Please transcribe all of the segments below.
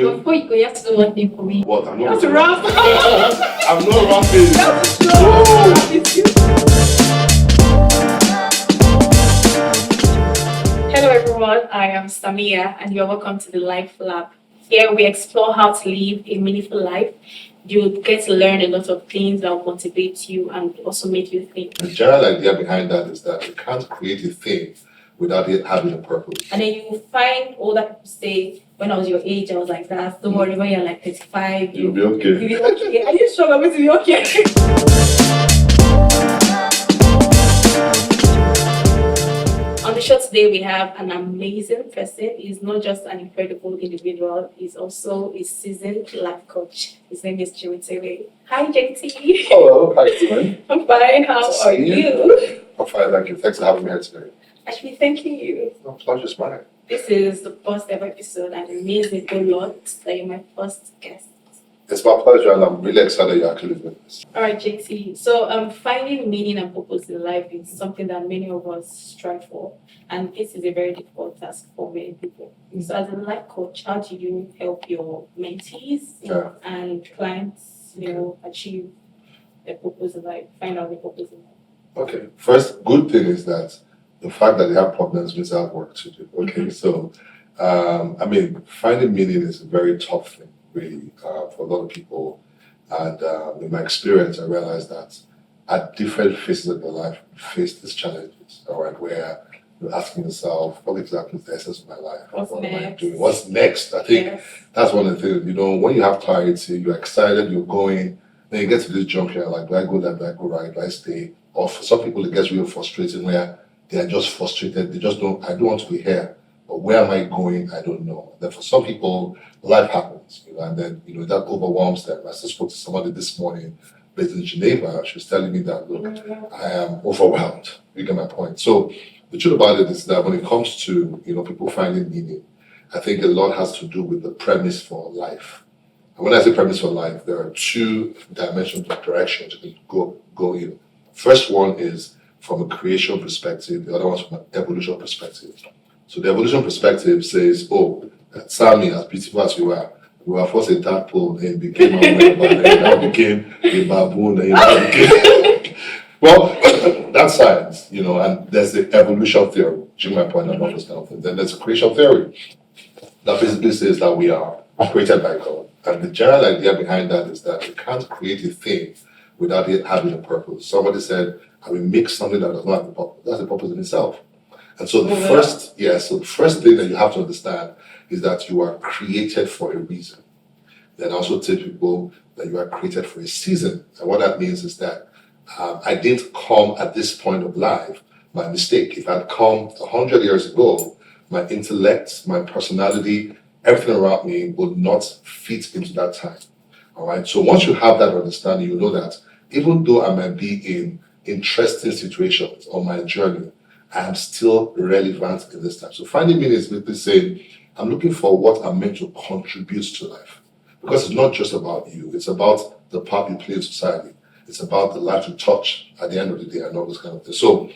Before you go, you have to do one thing for me. What? I'm You not have to rap. I'm not rapping. You have to show Hello everyone, I am Samia and you're welcome to the Life Lab. Here we explore how to live a meaningful life. You'll get to learn a lot of things that will motivate you and also make you think. The general idea behind that is that you can't create a thing without it having a purpose. And then you find older people say, when I was your age, I was like that. Don't worry, when you're like 35, You'll be okay. you'll be okay. Are you sure I'm going to be okay? On the show today, we have an amazing person. He's not just an incredible individual, he's also a seasoned life coach. His name is Jimi Tewe. Hi, JT. Hello, hi, Tewe. I'm fine. How are you? I'm fine, thank you. Thanks for having me here today. Actually, thanking you. No, pleasure's mine. This is the first ever episode, and it means a whole lot that you're my first guest. It's my pleasure, and I'm really excited you're actually doing this. All right, JT. So, finding meaning and purpose in life is something that many of us strive for, and this is a very difficult task for many people. So, as a life coach, how do you help your mentees and clients, achieve their purpose in life, find out their purpose in life? Okay, first, good thing is that the fact that they have problems means they have work to do. Okay, so, finding meaning is a very tough thing, really, for a lot of people. And in my experience, I realized that at different phases of your life, you face these challenges, all right, where you're asking yourself, what exactly is the essence of my life? What's What am I next? doing? What's next? I think that's one of the things, when you have clarity, you're excited, you're going, then you get to this juncture, like, do I go left, do I go right, do I stay? Or for some people, it gets really frustrating where they are just frustrated, they just don't, I don't want to be here. But where am I going? I don't know. Then for some people, life happens, and then that overwhelms them. I just spoke to somebody this morning based in Geneva. She was telling me that, look, I am overwhelmed. You get my point. So the truth about it is that when it comes to people finding meaning, I think a lot has to do with the premise for life. And when I say premise for life, there are two dimensions of directions you can go in. First one is from a creation perspective. The other one's from an evolution perspective. So the evolution perspective says, Sammy, as beautiful as we were first a tadpole, then became a member, then now became a baboon, then now became... Well, that's science, and there's the evolution theory, Jimi my point, and all those kind of things. Then there's a creation theory that basically says that we are created by God. And the general idea behind that is that you can't create a thing without it having a purpose. Somebody said, I will make something that does not have a purpose. That's a purpose in itself. And so the first thing that you have to understand is that you are created for a reason. Then also tell people that you are created for a season. And what that means is that I didn't come at this point of life by mistake. If I'd come 100 years ago, my intellect, my personality, everything around me would not fit into that time. All right. So once you have that understanding, you know that even though I might be in interesting situations on my journey, I am still relevant in this time. So finding meaning is basically saying, I'm looking for what I'm meant to contribute to life. Because it's not just about you, it's about the part you play in society. It's about the life you touch at the end of the day and all those kind of things. So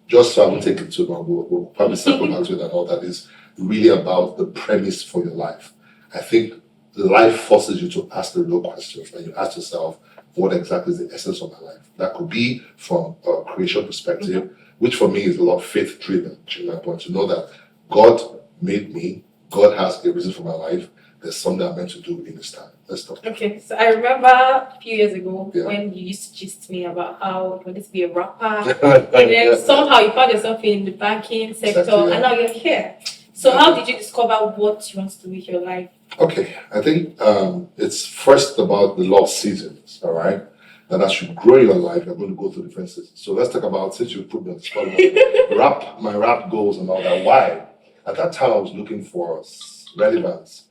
just so I won't take it too long, we'll probably circle back to it and all that is really about the premise for your life. I think life forces you to ask the real questions, and you ask yourself, what exactly is the essence of my life? That could be from a creation perspective, which for me is a lot faith-driven, to my point, to know that God made me, God has a reason for my life, there's something I'm meant to do in this time. Let's talk. Okay, so I remember a few years ago when you used to gist me about how you wanted to be a rapper, and then somehow you found yourself in the banking sector, and now you're here. So how did you discover what you want to do with your life? Okay, I think it's first about the law of seasons, all right? That as you grow in your life, you're going to go through different seasons. So let's talk about, since you put me on the spot, my rap goals and all that. Why? At that time, I was looking for relevance.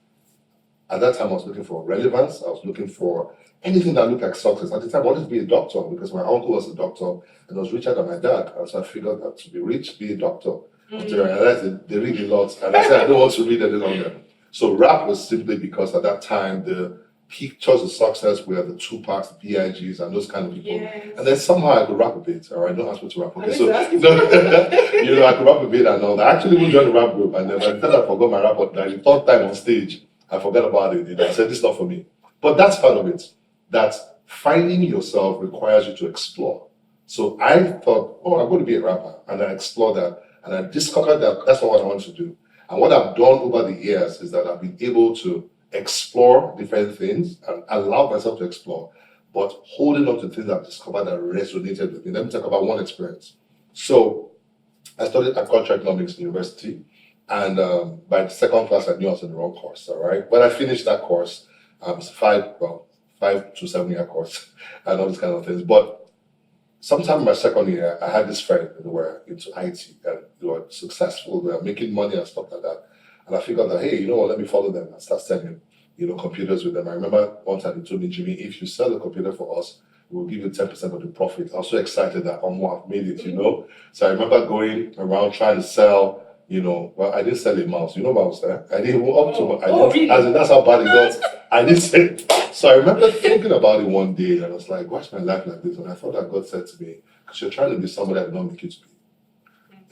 I was looking for anything that looked like success. At the time, I wanted to be a doctor because my uncle was a doctor and was richer than my dad. And so I figured that to be rich, be a doctor. Until I realized they read a lot. And I said, I don't want to read any longer. So rap was simply because at that time, the pictures of success were the Tupacs, the B.I.G.s, and those kind of people. Yes. And then somehow I could rap a bit. All right, don't ask me to rap. Okay, so I could rap a bit and all that. I actually even joined the rap group, and then by the time I forgot my rap, like the third time on stage, I forgot about it. I said, this is not for me. But that's part of it. That finding yourself requires you to explore. So I thought, oh, I'm going to be a rapper. And I explored that. And I discovered that that's not what I want to do. And what I've done over the years is that I've been able to explore different things and allow myself to explore, but holding on to things I've discovered that resonated with me. Let me talk about one experience. So I studied agricultural economics in university. And by the second class, I knew I was in the wrong course, all right? When I finished that course, it's a 5 to 7 year course and all these kind of things. But sometime in my second year, I had this friend who were into IT and they were successful, they were making money and stuff like that. And I figured that, hey, you know what, let me follow them and start selling, computers with them. I remember one time they told me, Jimmy, if you sell a computer for us, we'll give you 10% of the profit. I was so excited that I've made it. So I remember going around trying to sell, well, I didn't sell a mouse. You know mouse, eh? I didn't go up to really? As in, that's how bad it got. I didn't say. So I remember thinking about it one day and I was like, why's my life like this? And I thought that God said to me, because you're trying to be somebody I did not make you to be.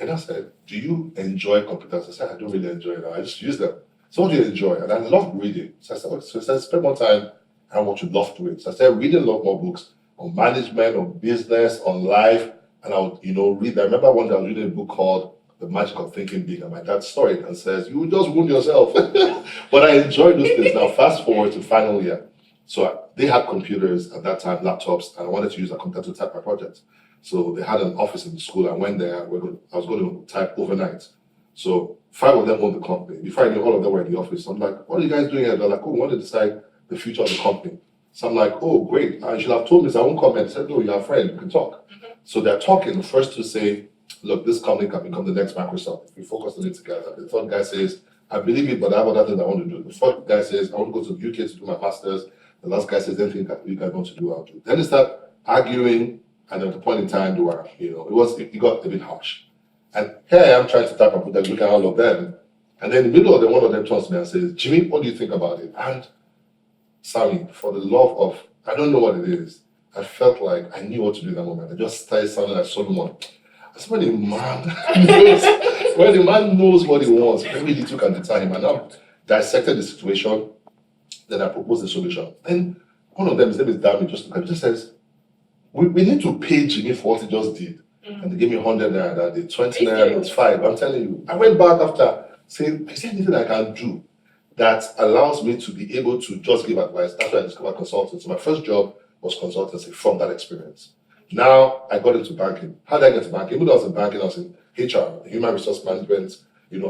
And I said, do you enjoy computers? I said, I don't really enjoy them. I just use them. So what do you enjoy? And I love reading. So I said, okay. So I said, spend more time and what you love doing. So I started reading a lot more books on management, on business, on life. And I would, read. I remember one day I was reading a book called The Magic of Thinking Big. And my dad saw it and says, you just wound yourself. But I enjoyed those things. Now, fast forward to final year. So they had computers at that time, laptops, and I wanted to use a computer to type my project. So they had an office in the school. I went there. I was going to type overnight. So 5 of them owned the company. Before I knew, all of them were in the office. So I'm like, what are you guys doing here? They're like, oh, we want to decide the future of the company. So I'm like, oh, great. I should have told me, so I won't comment. They said, no, you're a friend. You can talk. So they're talking. The first two say, look, this company can become the next Microsoft if we focus on it together. The third guy says, I believe it, but I have other things I want to do. The fourth guy says, I want to go to the UK to do my master's. The last guy says, anything you guys want to do, I'll do. Then they start arguing, and at the point in time, they were, it got a bit harsh. And here I am trying to type and put that look at all of them. And then in the middle of them, one of them turns to me and says, Jimmy, what do you think about it? And Sammy, for the love of, I don't know what it is, I felt like I knew what to do in that moment. I just started sounding like Solomon. That's when the man knows, when the man knows what he wants, very little can deter him. And I dissected the situation, then I proposed the solution. Then one of them, his name is Dami, just says, we need to pay Jimmy for what he just did. And they gave me 100 naira that day, 20 naira, it's 5. I'm telling you. I went back after saying, is there anything I can do that allows me to be able to just give advice? That's why I discovered consulting. So my first job was consultancy from that experience. Now I got into banking. How did I get to banking? Even though I was in banking, I was in HR, human resource management,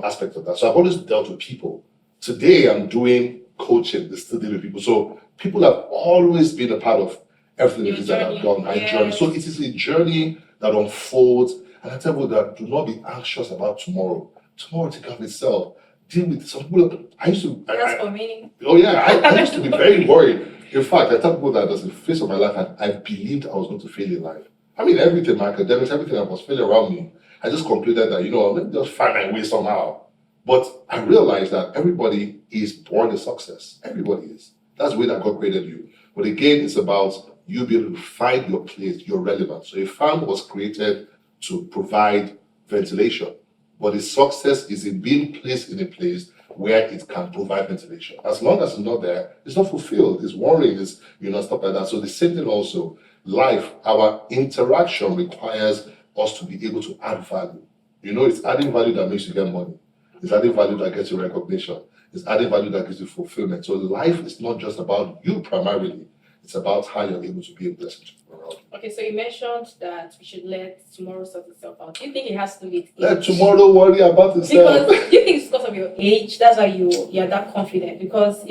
aspect of that. So I've always dealt with people. Today I'm doing coaching, still dealing with people. So people have always been a part of everything that I've done, my journey. So it is a journey that unfolds. And I tell people that do not be anxious about tomorrow. Tomorrow take care of itself. Deal with some people. I used to. That's for me. Oh yeah, I used to be very worried. In fact, I tell people that as the face of my life, I believed I was going to fail in life. I mean, everything, my academics, everything that was failing around me. I just concluded that, let me just find my way somehow. But I realized that everybody is born a success. Everybody is. That's the way that God created you. But again, it's about you being able to find your place, your relevance. So a fan was created to provide ventilation. But the success is in being placed in a place where it can provide ventilation. As long as it's not there, it's not fulfilled, it's worrying, it's stuff like that. So the same thing also, life, our interaction requires us to be able to add value. It's adding value that makes you get money. It's adding value that gets you recognition. It's adding value that gives you fulfillment. So life is not just about you primarily. It's about how you're able to be a blessing around. Okay, so you mentioned that we should let tomorrow sort itself out. Do you think it has to do with age? Let tomorrow worry about itself. Because do you think it's because of your age? That's why you're that confident. Because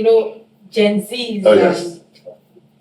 Gen Z is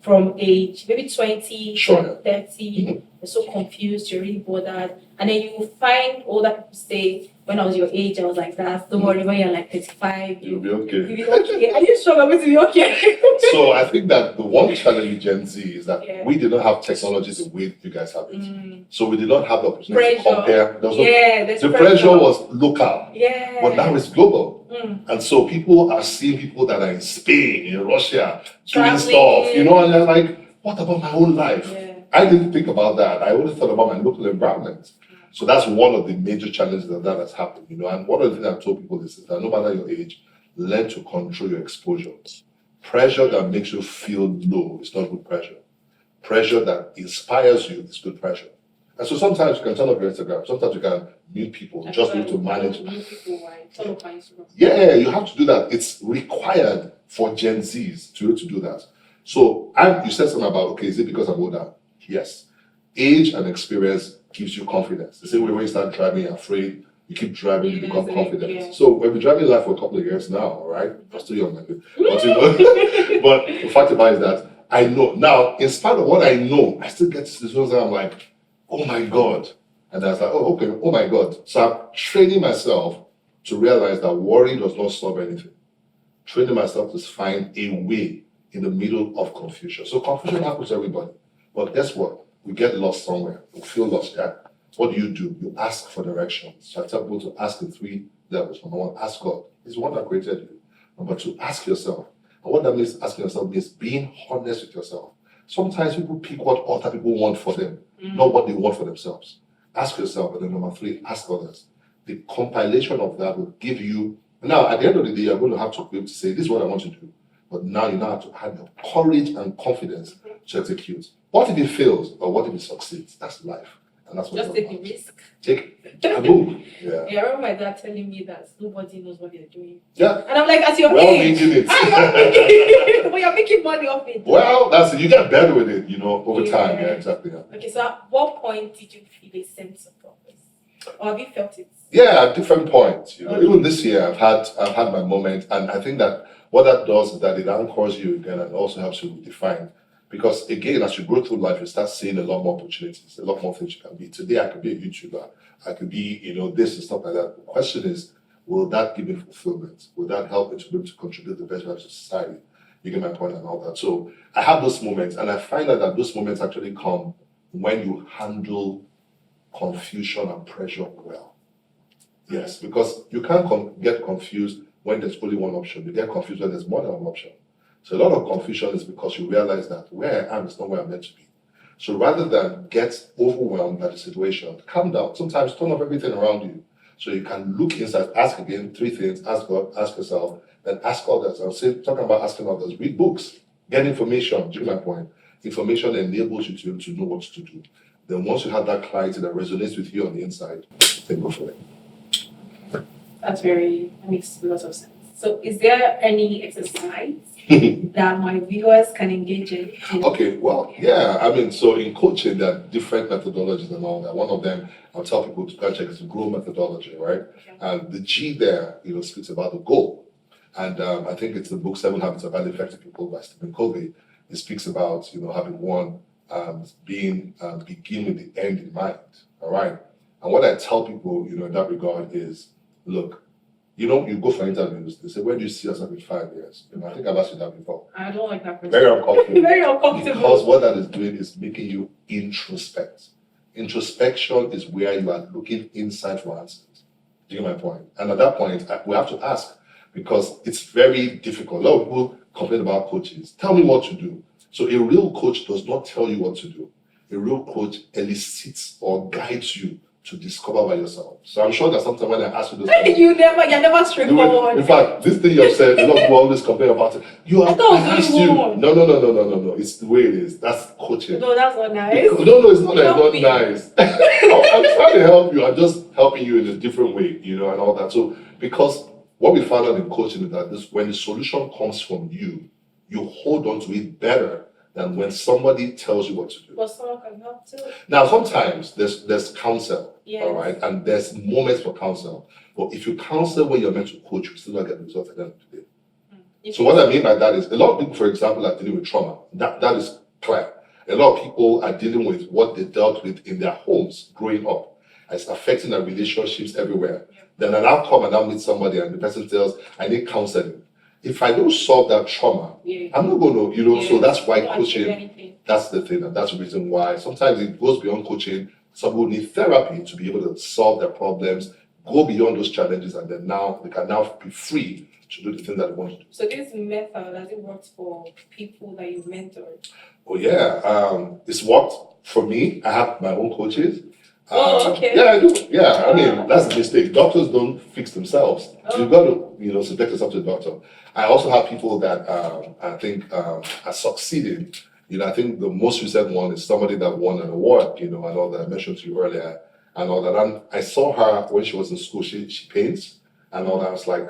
from age maybe 20, sure. 30, they're so confused, you're really bothered. And then you find older people say, when I was your age, I was like that. Don't worry, when you're like 35, you'll be okay. You'll be okay. Are you sure I'm going to be okay? So I think that the one challenge with Gen Z is that we did not have technology the way you guys have it. So we did not have the opportunity to compare. The pressure was local. Yeah. But now it's global. And so people are seeing people that are in Spain, in Russia, doing stuff, and they're like, what about my own life? Yeah. I didn't think about that. I only thought about my local environment. So that's one of the major challenges that has happened, And one of the things I've told people is that no matter your age, learn to control your exposure. Pressure that makes you feel low is not good pressure. Pressure that inspires you is good pressure. And so sometimes you can turn off your Instagram, sometimes you can mute people, just need to manage. Yeah, you have to do that. It's required for Gen Zs to do that. So, and you said something about, okay, is it because I'm older? Yes. Age and experience gives you confidence. The same way when you start driving, you're afraid, you keep driving, you become confident. Yeah. So we've been driving life for a couple of years now, right? I'm still young, maybe. But, but the fact about it is that I know now, in spite of what I know, I still get to situations where I'm like, oh my God. And I was like, oh, okay, oh my God. So I'm training myself to realize that worry does not solve anything. Training myself to find a way in the middle of confusion. So confusion happens to everybody. But guess what? We get lost somewhere. We feel lost, yeah? What do? You ask for direction. So I tell people to ask in 3 levels. Number 1, ask God. He's the one that created you. Number 2, ask yourself. And what that means, asking yourself, means being honest with yourself. Sometimes people pick what other people want for them, not what they want for themselves. Ask yourself. And then number 3, ask others. The compilation of that will give you. Now, at the end of the day, you're going to have to be able to say, this is what I want to do. But now you now have to have your courage and confidence to execute. What if it fails or what if it succeeds? That's life. And that's what just take the risk. Take a move. Yeah. I remember my dad telling me that nobody knows what they're doing. Yeah. And I'm like, at your age, making it. but you're making money off it. Well, that's it. You get better with it, over time. Yeah, exactly. Yeah. Okay, so at what point did you feel a sense of purpose? Or have you felt it? Yeah, at different points. Even this year I've had my moment, and I think that what that does is that it anchors you again and also helps you define. Because again, as you go through life, you start seeing a lot more opportunities, a lot more things you can be. Today, I could be a YouTuber. I could be, this and stuff like that. The question is, will that give me fulfillment? Will that help me to be able to contribute the best value to society? You get my point and all that. So I have those moments, and I find that those moments actually come when you handle confusion and pressure well. Yes, because you can't get confused when there's only one option. You get confused when there's more than one option. So a lot of confusion is because you realize that where I am is not where I'm meant to be. So rather than get overwhelmed by the situation, calm down. Sometimes turn off everything around you so you can look inside. Ask again 3 things. Ask God, ask yourself, then ask others. Talking about asking others, read books, get information. Do you get my point? Information enables you to be able to know what to do. Then once you have that clarity that resonates with you on the inside, then go for it. That makes a lot of sense. So is there any exercise that my viewers can engage in? Okay, well, yeah. So in coaching, there are different methodologies and all that. One of them, I'll tell people to go check is the GROW methodology, right? Okay. And the G there, speaks about the goal. And I think it's the book 7 Habits of Highly Effective People by Stephen Covey. It speaks about, having one, begin with the end in mind, all right? And what I tell people, in that regard is, look, you go for interviews, they say, where do you see yourself in 5 years? I think I've asked you that before. I don't like that question. Very uncomfortable. Very uncomfortable. Because what that is doing is making you introspect. Introspection is where you are looking inside for answers. Do you get my point? And at that point, we have to ask, because it's very difficult. A lot of people complain about coaches. Tell me what to do. So a real coach does not tell you what to do. A real coach elicits or guides you to discover by yourself. So I'm sure that sometimes when I ask you this, you're never straightforward. In fact, this thing you've said, a lot of people always complain about it. No. It's the way it is. That's coaching. No, that's not nice. No, it's not nice. I'm trying to help you. I'm just helping you in a different way, and all that. So because what we found out in coaching is that when the solution comes from you, you hold on to it better than when somebody tells you what to do. But someone can help too. Now, sometimes there's counsel, yes. All right? And there's moments for counsel. But if you counsel when you're meant to coach, you still not get the results at the end of the day. So what I mean by that is, a lot of people, for example, are dealing with trauma. That is clear. A lot of people are dealing with what they dealt with in their homes growing up. It's affecting their relationships everywhere. Yeah. Then I now come and I meet somebody and the person tells, I need counseling. If I don't solve that trauma, I'm not going to, so that's why coaching, that's the thing, and that's the reason why sometimes it goes beyond coaching. Some people need therapy to be able to solve their problems, go beyond those challenges, and then they can now be free to do the thing that they want to do. So this method, has it worked for people that you've mentored? Oh yeah, it's worked for me. I have my own coaches. Okay. Yeah, I do. Yeah, I mean, Oh, that's the mistake. Doctors don't fix themselves. So you've got to, subject yourself to a doctor. I also have people that I think are succeeding. I think the most recent one is somebody that won an award, and all that I mentioned to you earlier, and all that. And I saw her when she was in school. She paints and all that. I was like,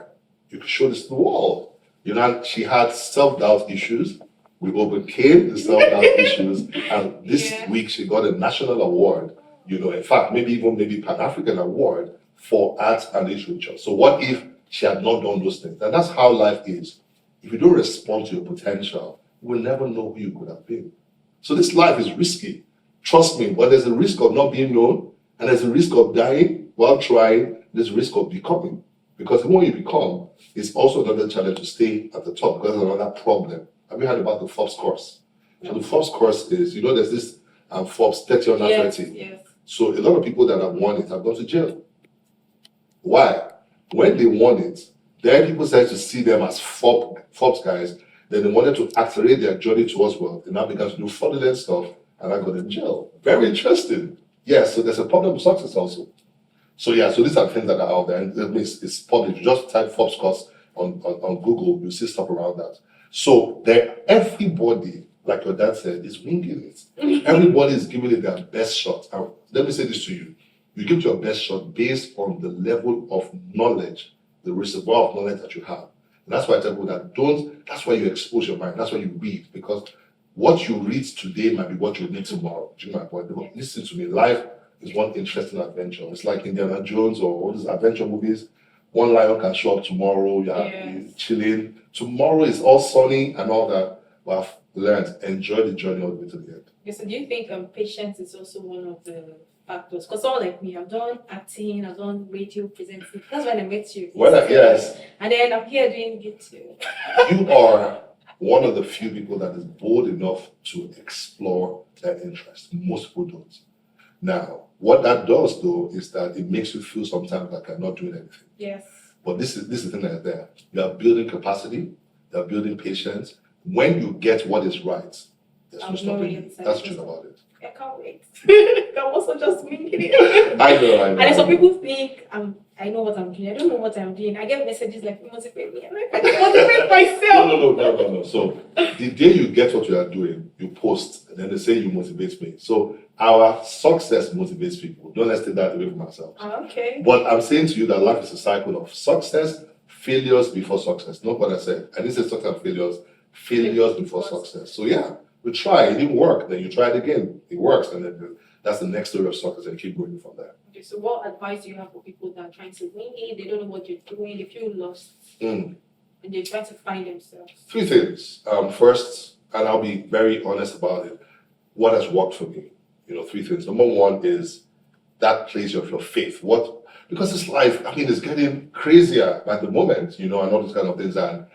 you could show this to the world. And she had self-doubt issues. We overcame the self-doubt issues, and this week she got a national award. In fact, maybe Pan-African award for art and literature. So what if she had not done those things? And that's how life is. If you don't respond to your potential, you will never know who you could have been. So this life is risky. Trust me, but there's a risk of not being known, and there's a risk of dying while trying, there's a risk of becoming. Because the more you become, it's also another challenge to stay at the top, because there's another problem. Have you heard about the Forbes course? So the Forbes course is, there's this Forbes 30 under 30. Yes. So a lot of people that have won it have gone to jail. Why? When they won it, then people started to see them as Forbes guys. Then they wanted to accelerate their journey towards wealth. They now began to do fraudulent stuff, and I got in jail. Very interesting. Yes, so there's a problem with success also. So these are things that are out there, and it's public. You just type Forbes course on Google, you see stuff around that. So everybody, like your dad said, is winging it. Everybody is giving it their best shot. And let me say this to you. You give it your best shot based on the level of knowledge, the reservoir of knowledge that you have. And that's why I tell people that that's why you expose your mind. That's why you read. Because what you read today might be what you read tomorrow. Do you know my point? Listen to me. Life is one interesting adventure. It's like Indiana Jones or all these adventure movies. One lion can show up tomorrow. You're chilling. Tomorrow is all sunny and all that. But I've learned, enjoy the journey all the way to the end. Okay, so do you think patience is also one of the factors? Because someone like me, I've done acting, I've done radio presenting. That's when I met you. Yes. And then I'm here doing YouTube. You are one of the few people that is bold enough to explore their interest. Most people don't. Now, what that does though is that it makes you feel sometimes like you're not doing anything. Yes. But this is the thing that's there. You are building capacity, you are building patience. When you get what is right, there's no stopping you. That's true about it. I can't wait. I'm also just winking it. I know. And then some people think I know what I'm doing. I don't know what I'm doing. I get messages like, motivate me. I'm like, I just motivate myself. No. So the day you get what you are doing, you post, and then they say you motivate me. So our success motivates people. Don't let's take that away from ourselves. Okay. But I'm saying to you that life is a cycle of success, failures before success. Not what I said. I didn't say success and failures before success. So we try, it didn't work, then you try it again, it works, and then that's the next story of success, and keep going from there. Okay, so what advice do you have for people that are trying to wing it, they don't know what you're doing, they feel lost, and they're trying to find themselves? 3 things. First, and I'll be very honest about it, what has worked for me? 3 things. Number 1 is that place of your faith. Because this life, it's getting crazier at the moment, and all these kind of things, and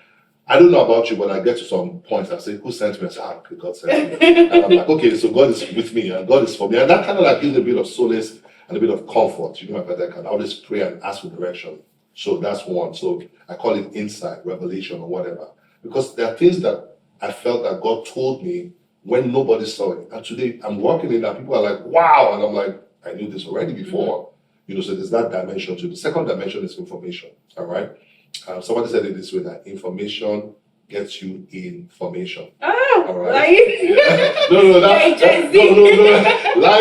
I don't know about you, but I get to some points I say, who sent me? I say, okay, God sent me. And I'm like, okay, so God is with me and God is for me. And that kind of like gives a bit of solace and a bit of comfort. I can always pray and ask for direction. So that's one. So I call it insight, revelation, or whatever. Because there are things that I felt that God told me when nobody saw it. And today I'm working in that. People are like, wow. And I'm like, I knew this already before. So there's that dimension to it. The second dimension is information. All right. Somebody said it this way, that information gets you information. All right. No. Life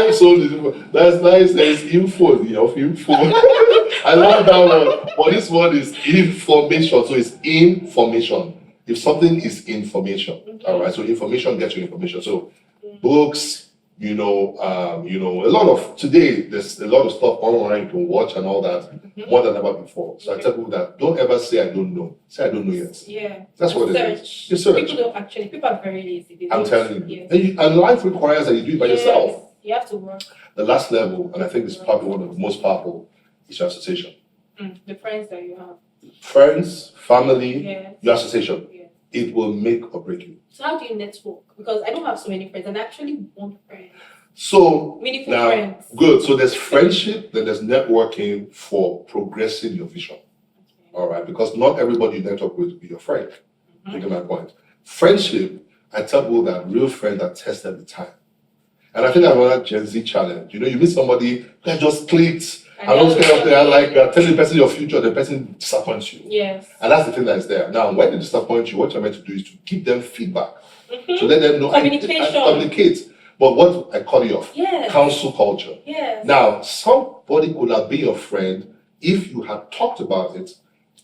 is only that's nice. There's info of info. I love that one. But this one is information. So it's information. If something is information, all right. So information gets you information. So books. A lot of today there's a lot of stuff online you can watch and all that more than ever before. So I tell people that don't ever say I don't know. Say I don't know yet. Yeah. That's what it is. You search. People are very lazy. I'm telling you. And life requires that you do it by yourself. You have to work. The last level, and I think this is probably one of the most powerful, is your association. The friends that you have. Friends, family, your association. Yeah. It will make or break you. So how do you network? Because I don't have so many friends, and I actually want friends. So meaningful now, friends. Good. So there's friendship, then there's networking for progressing your vision. Okay. All right, because not everybody you network with will be your friend. You get my point. Friendship, I tell people that real friends are tested with time. And I think that's another Gen Z challenge. You know, you meet somebody that just clicked, And and those kind of things, like yeah. telling the person your future, the person disappoints you. Yes. And that's the thing that's there. Now, when they disappoint you, what you're meant to do is to give them feedback, Mhm. to let them know Communication. and communicate. But what I call you off, Yes. counsel culture. Yes. Now, somebody could have been your friend if you had talked about it,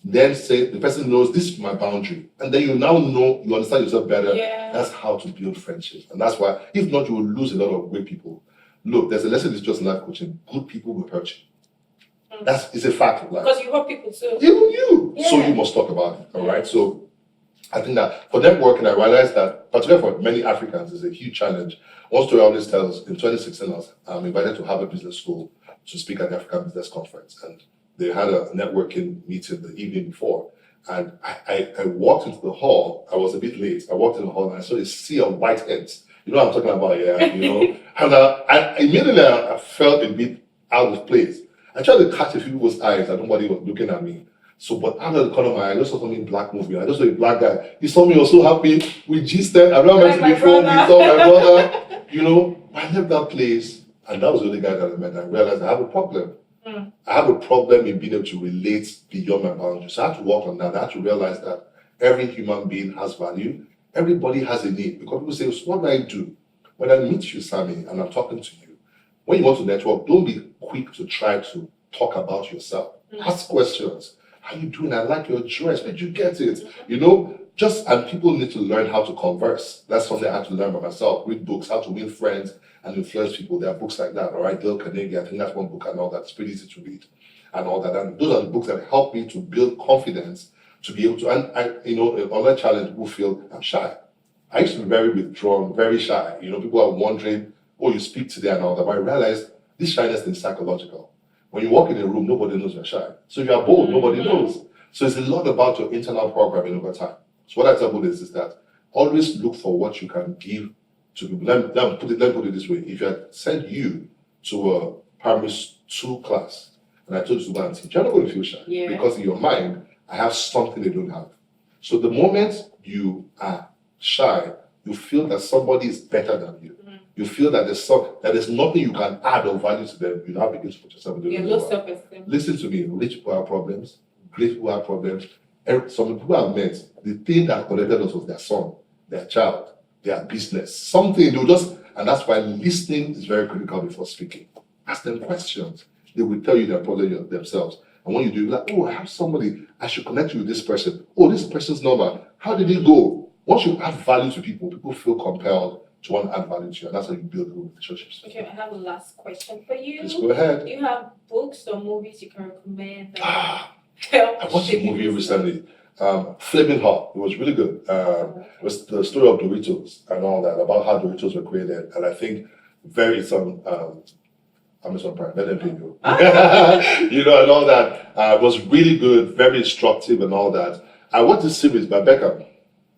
then say the person knows this is my boundary, and then you now know, you understand yourself better. Yeah. That's how to build friendships, and that's why, if not, you will lose a lot of great people. Look, there's a lesson in just life coaching: good people will hurt you. That's it's a fact of life. Because you hurt people too. Even you. Yeah. So you must talk about it. All right. So I think that for networking, I realized that, particularly for many Africans, is a huge challenge. One story I always tell is in 2016, I was invited to Harvard Business School to speak at the African Business Conference, and they had a networking meeting the evening before. And I walked into the hall. I was a bit late. I walked in the hall and I saw a sea of white heads. You know what I'm talking about, yeah? You know, and I immediately I felt a bit out of place. I tried to catch a few people's eyes and nobody was looking at me. So, but out of the corner of my eye, I just saw something black moving. I just saw a black guy. He saw me, he was so happy. We gisted. I remember Like my before we brother. saw my brother. You know, I left that place and that was the only guy that I met. I realized I have a problem. I have a problem in being able to relate beyond my boundaries. So I had to work on that. I had to realize that every human being has value. Everybody has a need. Because people say, so what do I do? When I meet you, Sammy, and I'm talking to you, when you want to network, don't be quick to try to talk about yourself. Ask questions. How you doing? I like your dress. Where'd you get it? You know, and people need to learn how to converse. That's something I had to learn by myself. Read books, how to win friends and influence people. There are books like that, all right? Dale Carnegie, I think that's one book and all that. It's pretty easy to read and all that. And those are the books that help me to build confidence to be able to, and I, you know, another challenge, people feel I'm shy. I used to be very withdrawn, very shy. You know, people are wondering, oh, you speak today and all that. But I realized this shyness is psychological. When you walk in a room, nobody knows you're shy. So if you're bold, nobody knows. So it's a lot about your internal programming over time. So what I tell people is that always look for what you can give to people. Let me put it this way. If I send you to a primary 2 class and I told you to go and teach, you're not going to feel shy. Yeah. Because in your mind, I have something they don't have. So the moment you are shy, you feel that somebody is better than you. You feel that there's nothing you can add or value to them. You now begin to put yourself in the Low self-esteem. Listen to me. Rich people have problems. Great people have problems. Some people I've met, the thing that connected us was their son, their child, their business, something. And that's why listening is very critical before speaking. Ask them questions. They will tell you their problem themselves. And when you do, you're like, oh, I have somebody. I should connect you with this person. Oh, this person's number. How did it go? Once you add value to people, people feel compelled to want to add value to you. And that's how you build good relationships. Okay, I have a last question for you. Let's go ahead. Do you have books or movies you can recommend? I watched a movie recently, Flaming Hot. It was really good. It was the story of Doritos and all that, about how Doritos were created. And I think Amazon Prime, let them pay you. You know, and all that. It was really good, very instructive and all that. I watched this series by Beckham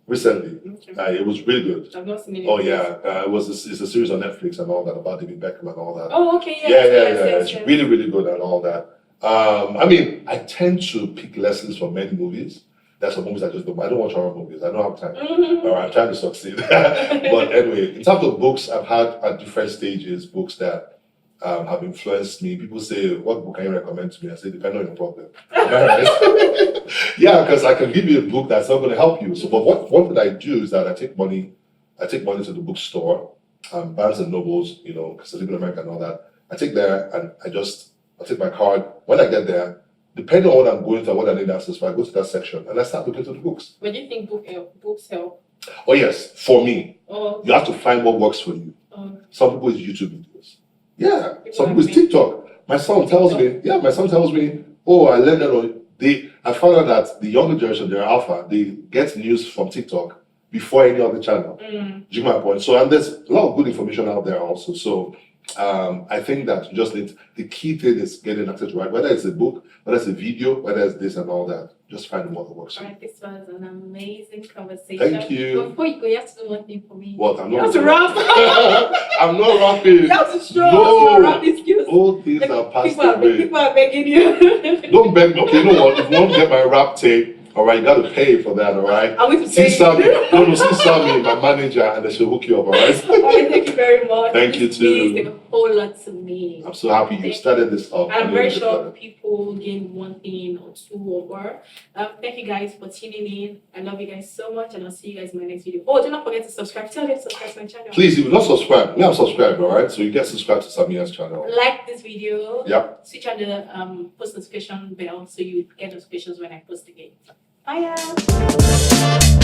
recently. It was really good. I've not seen it. Oh yeah, it's a series on Netflix and all that about David Beckham and all that. Oh okay, It's really, really good and all that. I mean, I tend to pick lessons from many movies. There's some movies I just don't. I don't watch horror movies. I don't have time. Or I'm trying to succeed. But anyway, in terms of books, I've had at different stages books that have influenced me. People say, "What book can you recommend to me?" I say, "Depending on your problem." Yeah, because I can give you a book that's not going to help you. So, but one thing I do is that I take money to the bookstore, Barnes and Nobles, you know, because I live in America and all that. I take there and I take my card. When I get there, depending on what I'm going to, what I need access for, I go to that section and I start looking through the books. But do you think books help? Oh yes, for me. Oh. You have to find what works for you. Oh. Some people use YouTube videos. Yeah. Some people use TikTok. My son tells me, oh, I learned that I found out that the younger generation, they're alpha, they get news from TikTok before any other channel. Do you get my point? So, and there's a lot of good information out there also. So, I think that you just need, the key thing is getting access to right, whether it's a book, whether it's a video, whether it's this and all that. Just find what works for you. Alright, this was an amazing conversation. Thank you. But before you go, you have to do one thing for me. What? I'm You not have to rap. I'm not rapping. You have to show us your rapping skills. All things are passed away. People are begging you. Don't beg me. Okay, you know what? If you want to get my rap tape, All right, you got to pay for that, all right? Are we See Sammy, no, see Sammy, my manager, and they should hook you up, all right? All right, thank you very much. Thank you This too. means a whole lot to me. I'm so happy you started this up. I'm very sure people gain one thing or two or more. Thank you guys for tuning in. I love you guys so much, and I'll see you guys in my next video. Oh, do not forget to subscribe. Tell them to subscribe to my channel. Please, if you're not subscribed, we have subscribed, all right? So you get subscribed to Samia's channel. Like this video. Yep. Switch on the post notification bell so you get notifications when I post again. Bye.